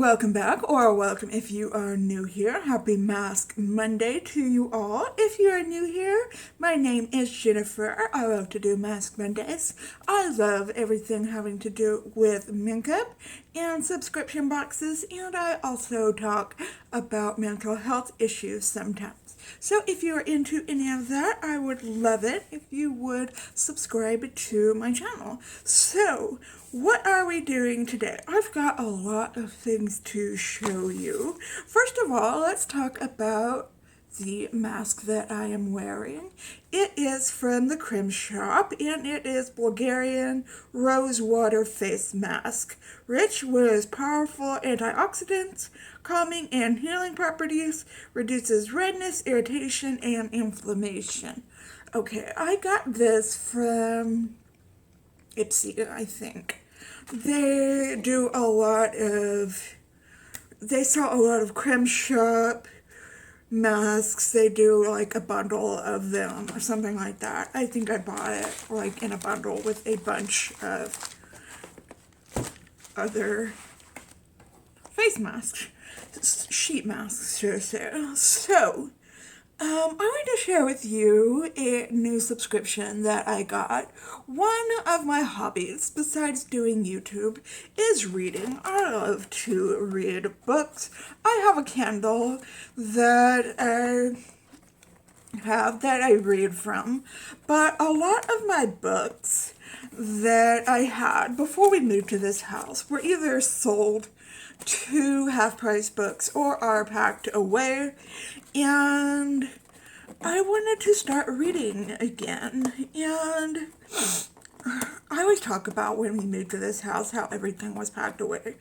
Welcome back, or welcome if you are new here. Happy Mask Monday to you all. If you are new here, my name is Jennifer. I love to do Mask Mondays. I love everything having to do with makeup and subscription boxes, and I also talk about mental health issues sometimes. So if you are into any of that, I would love it if you would subscribe to my channel. So, what are we doing today? I've got a lot of things to show you. First of all, let's talk about the mask that I am wearing. It is from the Creme Shop, and it is Bulgarian Rose Water Face Mask, rich with powerful antioxidants, calming and healing properties, reduces redness, irritation, and inflammation. Okay, I got this from Ipsy, I think. They sell a lot of Creme Shop masks. They do like a bundle of them or something like that. I think I bought it like in a bundle with a bunch of other face masks, sheet masks, should I say. So, I want to share with you a new subscription that I got. One of my hobbies, besides doing YouTube, is reading. I love to read books. I have a Kindle that I read from, but a lot of my books that I had before we moved to this house were either sold to half-price books or are packed away, and I wanted to start reading again. And I always talk about when we moved to this house how everything was packed away,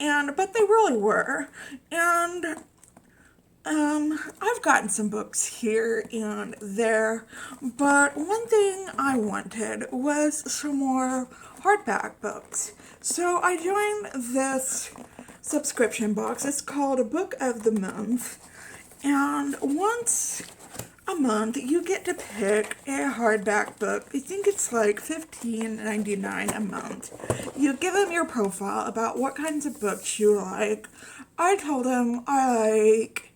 but they really were. And I've gotten some books here and there, but one thing I wanted was some more hardback books. So I joined this subscription box. It's called a Book of the Month, and once a month you get to pick a hardback book. I think it's like $15.99 a month. You give them your profile about what kinds of books you like. I told them I like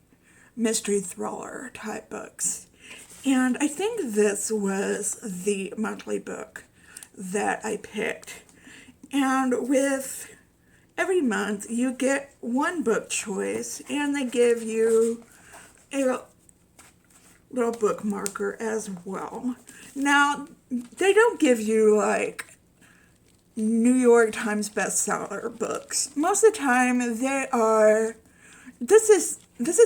mystery thriller type books, and I think this was the monthly book that I picked. And with every month you get one book choice, and they give you a little bookmarker as well. Now, they don't give you like New York Times bestseller books. Most of the time they are, this is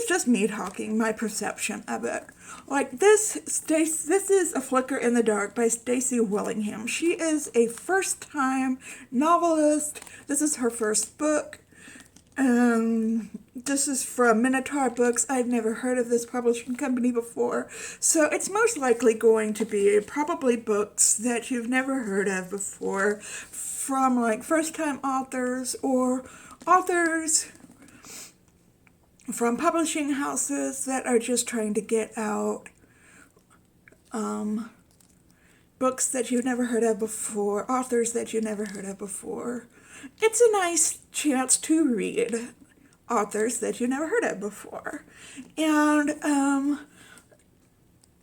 just me talking, my perception of it. Like this is A Flicker in the Dark by Stacey Willingham. She is a first-time novelist. This is her first book. This is from Minotaur Books. I've never heard of this publishing company before, so it's most likely going to be probably books that you've never heard of before, from like first-time authors or authors from publishing houses that are just trying to get out books that you've never heard of before, authors that you've never heard of before. It's a nice chance to read authors that you never heard of before. And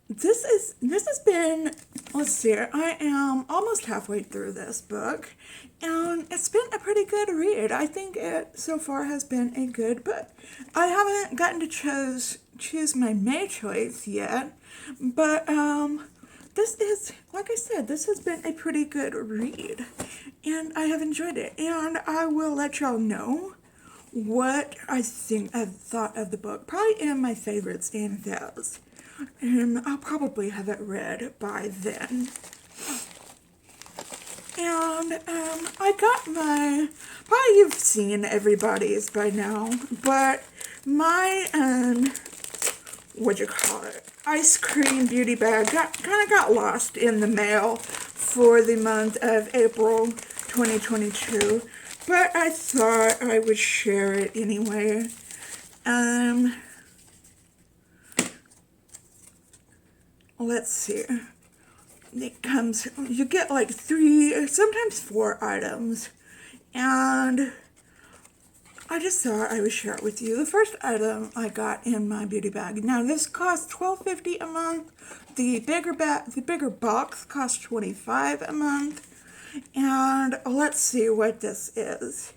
this has been, let's see, I am almost halfway through this book, and it's been a pretty good read. I think it so far has been a good book. I haven't gotten to choose my May choice yet, but this is, like I said, this has been a pretty good read, and I have enjoyed it, and I will let y'all know what I've thought of the book, probably in my favorites and fails, and I'll probably have it read by then. And I got probably you've seen everybody's by now, but my Eyescream beauty bag kind of got lost in the mail for the month of April 2022, but I thought I would share it anyway. Let's see. You get like 3, sometimes 4 items, and I just thought I would share it with you. The first item I got in my beauty bag. Now this costs $12.50 a month. The bigger box costs $25 a month. And let's see what this is.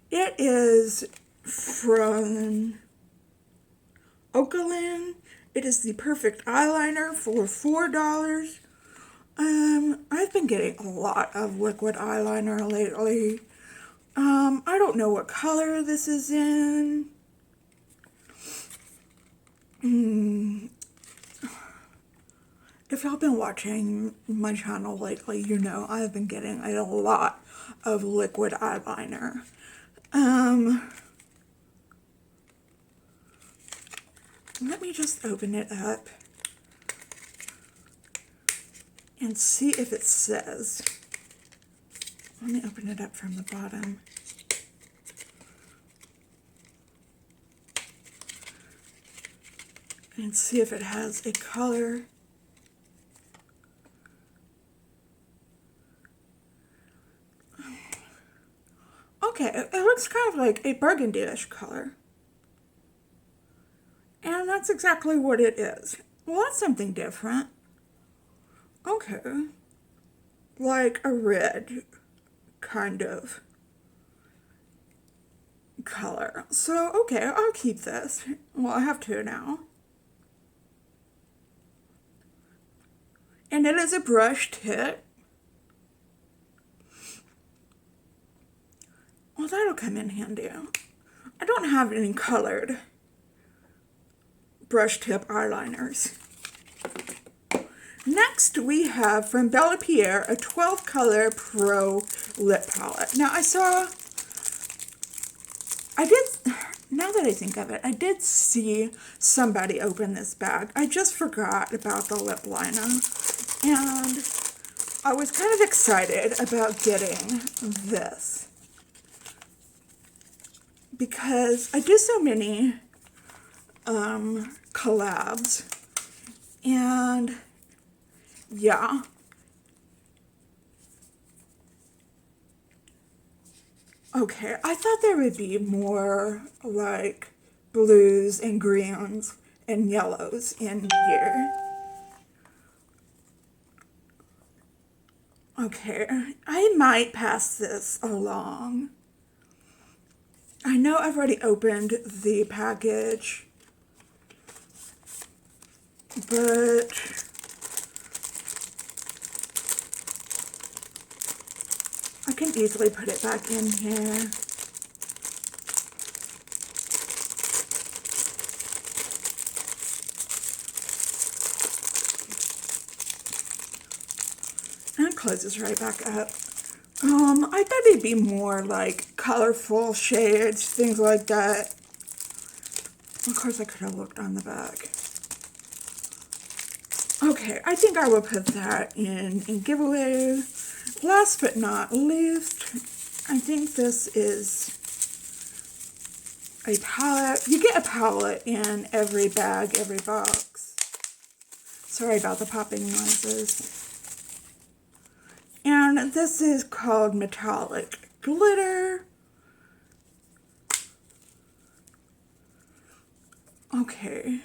It is from Okaland. It is the Perfect Eyeliner for $4. I've been getting a lot of liquid eyeliner lately. I don't know what color this is in. If y'all been watching my channel lately, you know I've been getting a lot of liquid eyeliner. Let me just open it up and see if it says. Let me open it up from the bottom. And see if it has a color. Okay, it looks kind of like a burgundy-ish color. And that's exactly what it is. Well, that's something different. Okay. Like a red kind of color. So, okay, I'll keep this. Well, I have two now. And it is a brush tip. Well, that'll come in handy. I don't have any colored brush tip eyeliners. Next, we have from Bella Pierre a 12 color pro lip palette. Now, now that I think of it, I did see somebody open this bag. I just forgot about the lip liner. And I was kind of excited about getting this. Because I do so many collabs. And yeah. Okay, I thought there would be more like blues and greens and yellows in here. Okay, I might pass this along. I know I've already opened the package, but I can easily put it back in here. And it closes right back up. I thought it'd be more like colorful shades, things like that. Of course, I could have looked on the back. Okay, I think I will put that in giveaway. Last but not least, I think this is a palette. You get a palette in every bag, every box. Sorry about the popping noises. And this is called Metallic Glitter. Okay.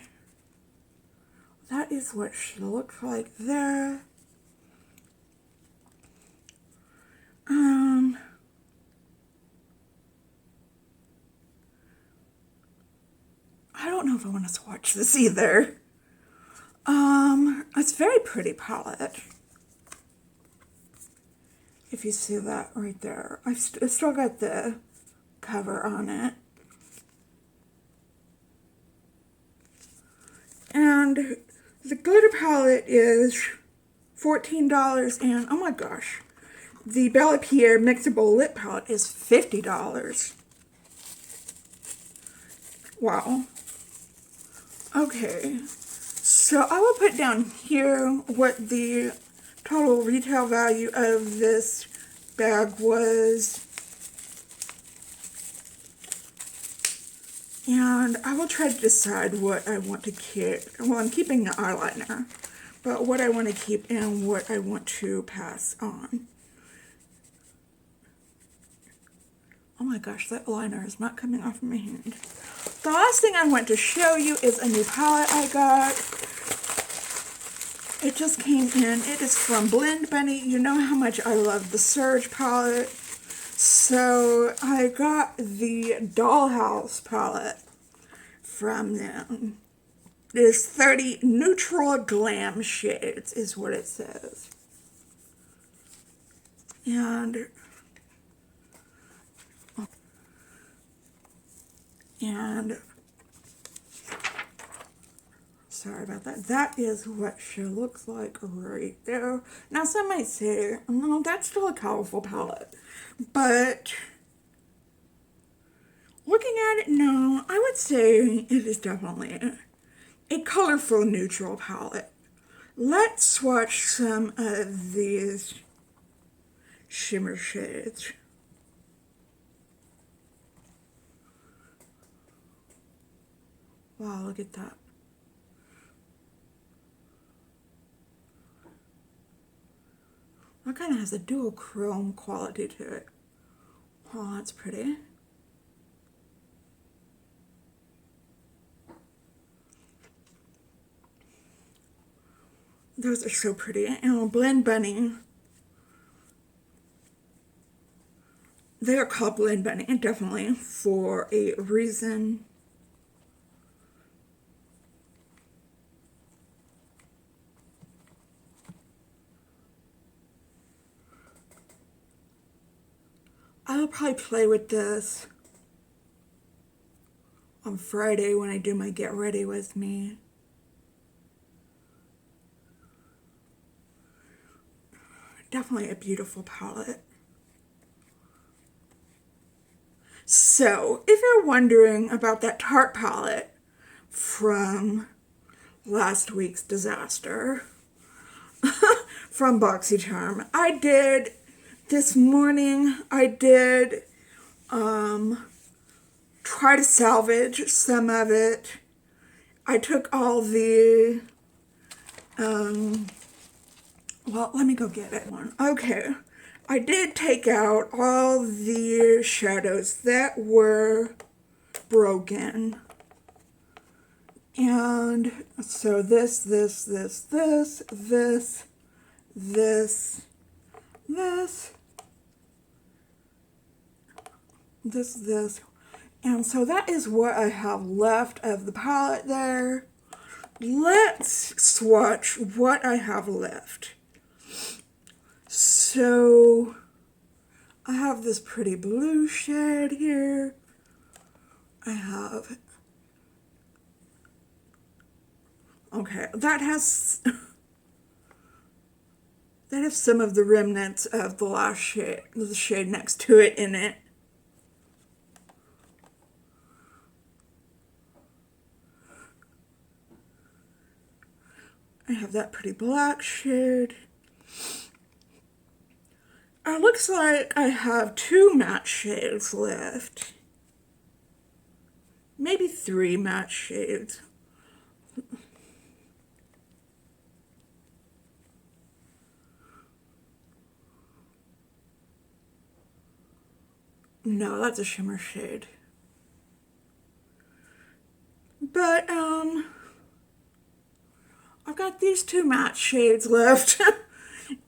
That is what she looks like there. I don't know if I want to swatch this either. It's a very pretty palette. If you see that right there. I've still got the cover on it. And the glitter palette is $14, and oh my gosh, the Bella Pierre Mixable Lip Palette is $50. Wow. Okay, so I will put down here what the total retail value of this bag was. And I will try to decide what I want to keep. Well, I'm keeping the eyeliner, but what I want to keep and what I want to pass on. Oh my gosh, that liner is not coming off of my hand. The last thing I want to show you is a new palette I got. It just came in. It is from Blend Bunny. You know how much I love the Surge palette. So I got the Dollhouse palette from them. It is 30 neutral glam shades is what it says. And sorry about that. That is what she looks like right there. Now some might say, no, that's still a colorful palette. But looking at it now, I would say it is definitely a colorful neutral palette. Let's swatch some of these shimmer shades. Wow, look at that. That kind of has a dual chrome quality to it. Oh, that's pretty. Those are so pretty. And Blend Bunny. They are called Blend Bunny, and definitely for a reason. I'll probably play with this on Friday when I do my Get Ready With Me. Definitely a beautiful palette. So, if you're wondering about that Tarte palette from last week's disaster from BoxyCharm, I did this morning, I did try to salvage some of it. I took all the, well, let me go get it one. Okay, I did take out all the shadows that were broken. And so this, and so that is what I have left of the palette there. Let's swatch what I have left. So I have this pretty blue shade here. I have, okay, that has some of the remnants of the last shade, the shade next to it in it. I have that pretty black shade. It looks like I have 2 matte shades left. Maybe 3 matte shades. No, that's a shimmer shade. But, I've got these 2 matte shades left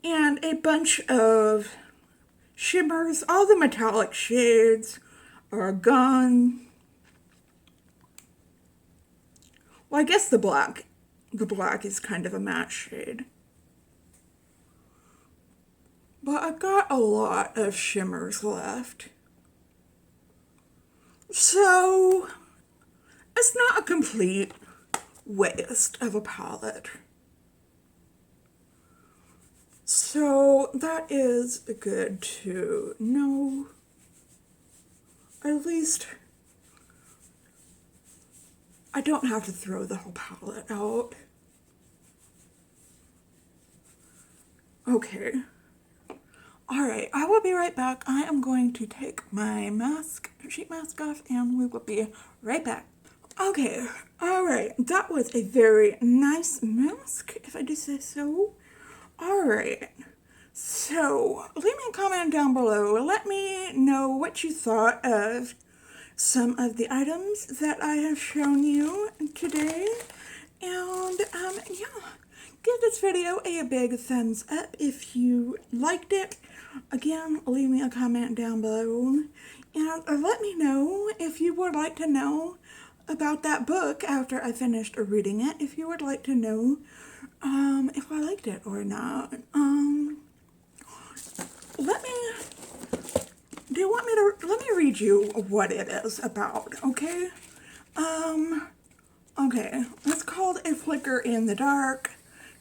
and a bunch of shimmers. All the metallic shades are gone. Well, I guess the black is kind of a matte shade. But I've got a lot of shimmers left. So, it's not a complete waste of a palette. So that is good to know. At least I don't have to throw the whole palette out. Okay. Alright, I will be right back. I am going to take my sheet mask off, and we will be right back. Okay, alright, that was a very nice mask, if I do say so. Alright, So leave me a comment down below. Let me know what you thought of some of the items that I have shown you today. And yeah, give this video a big thumbs up if you liked it. Again, leave me a comment down below. And let me know if you would like to know about that book after I finished reading it. If you would like to know if I liked it or not. Let me read you what it is about, okay? Okay, it's called A Flicker in the Dark.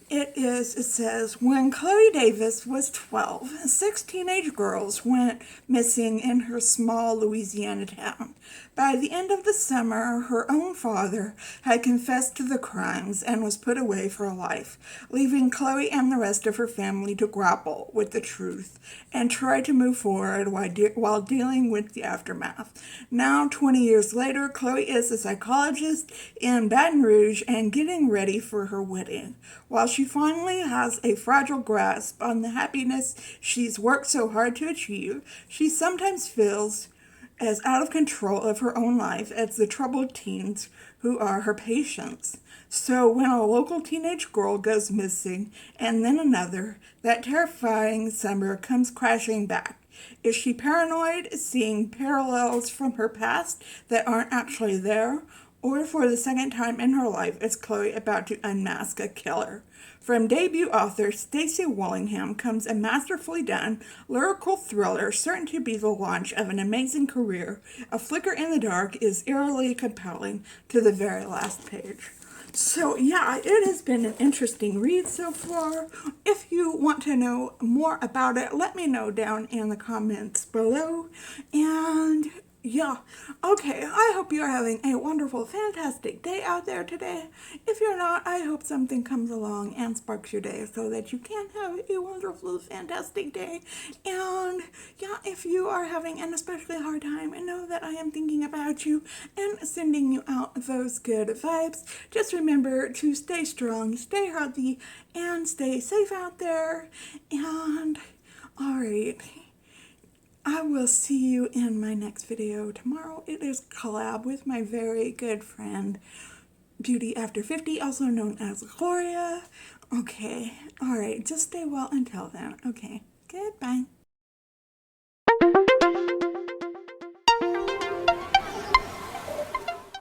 It says, when Chloe Davis was 12, 6 teenage girls went missing in her small Louisiana town. By the end of the summer, her own father had confessed to the crimes and was put away for life, leaving Chloe and the rest of her family to grapple with the truth and try to move forward while dealing with the aftermath. Now, 20 years later, Chloe is a psychologist in Baton Rouge and getting ready for her wedding. While she finally has a fragile grasp on the happiness she's worked so hard to achieve, she sometimes feels as out of control of her own life as the troubled teens who are her patients. So when a local teenage girl goes missing, and then another, that terrifying summer comes crashing back. Is she paranoid, seeing parallels from her past that aren't actually there? Or for the second time in her life, is Chloe about to unmask a killer? From debut author Stacey Wallingham comes a masterfully done lyrical thriller certain to be the launch of an amazing career. A Flicker in the Dark is eerily compelling to the very last page. So yeah, it has been an interesting read so far. If you want to know more about it, let me know down in the comments below. And yeah, okay, I hope you're having a wonderful, fantastic day out there today. If you're not, I hope something comes along and sparks your day so that you can have a wonderful, fantastic day. And yeah, if you are having an especially hard time, know that I am thinking about you and sending you out those good vibes. Just remember to stay strong, stay healthy, and stay safe out there. And alright, I will see you in my next video tomorrow. It is collab with my very good friend, Beauty After 50, also known as Gloria. Okay, alright, just stay well until then. Okay, goodbye.